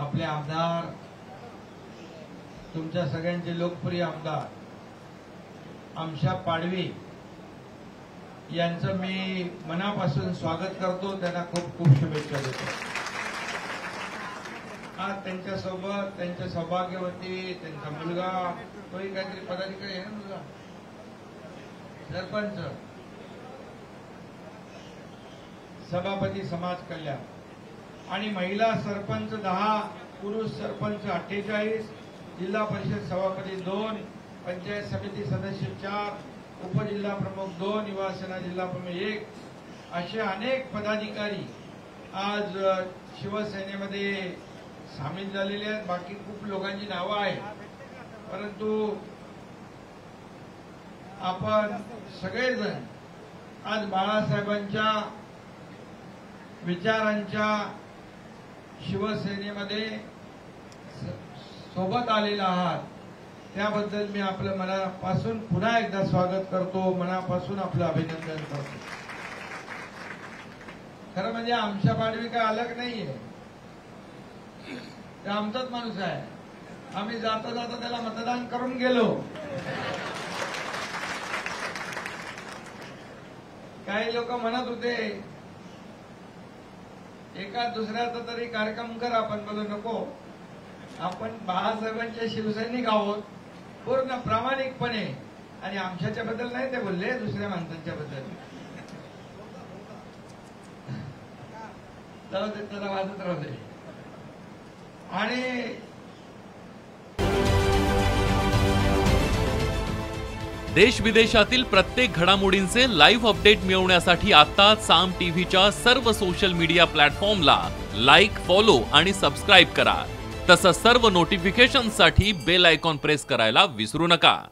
आपले आमदार, तुमच्या सगळ्यांचे लोकप्रिय आमदार आमशा पाडवी यांचं मी मनापासून स्वागत करतो, त्यांना खूप खूप शुभेच्छा देतो। आज त्यांच्यासोबत त्यांच्या सौभाग्यवती त्यांचा मुलगा, तोही काहीतरी पदाधिकारी आहे ना, मुलगा सरपंच, सभापती समाज कल्याण आणि महिला सरपंच 10, पुरुष सरपंच 48, जिल्हा परिषद सभापती 2, पंचायत समिती सदस्य 4, उपजिल्हा प्रमुख 2, युवा सेना जिल्हा प्रमुख 1, असे अनेक पदाधिकारी आज शिवसेनेमध्ये सामील झालेले आहेत। बाकी खूप लोकांची नावं आहेत, परंतु आपण सगळेजण आज बाळासाहेबांच्या विचारांच्या शिवसेनेमध्ये सोबत आलेला आहात, त्याबद्दल मी आपलं मनापासून पुन्हा एकदा स्वागत करतो, मनापासून आपलं अभिनंदन करतो। खरं म्हणजे आमशा पाडवी काय अलग नाहीये, ते आमचाच माणूस आहे। आम्ही जाता जाता त्याला मतदान करून गेलो। काही लोक म्हणत होते एका दुसऱ्याचा तरी कार्यक्रम करा, आपण बोलू नको, आपण बाळासाहेबांचे शिवसैनिक आहोत पूर्ण प्रामाणिकपणे, आणि आमच्याच्या बद्दल नाही ते बोलले, दुसऱ्या माणसांच्या बद्दल। त्याला वाजत राहते आणि देश विदेशातील प्रत्येक घडामोडींचे लाईव्ह अपडेट मिळवण्यासाठी आता साम टीव्हीच्या सर्व सोशल मीडिया प्लॅटफॉर्मला लाईक, फॉलो आणि सबस्क्राईब करा। तसंच सर्व नोटिफिकेशनसाठी बेल आयकॉन प्रेस करायला विसरू नका।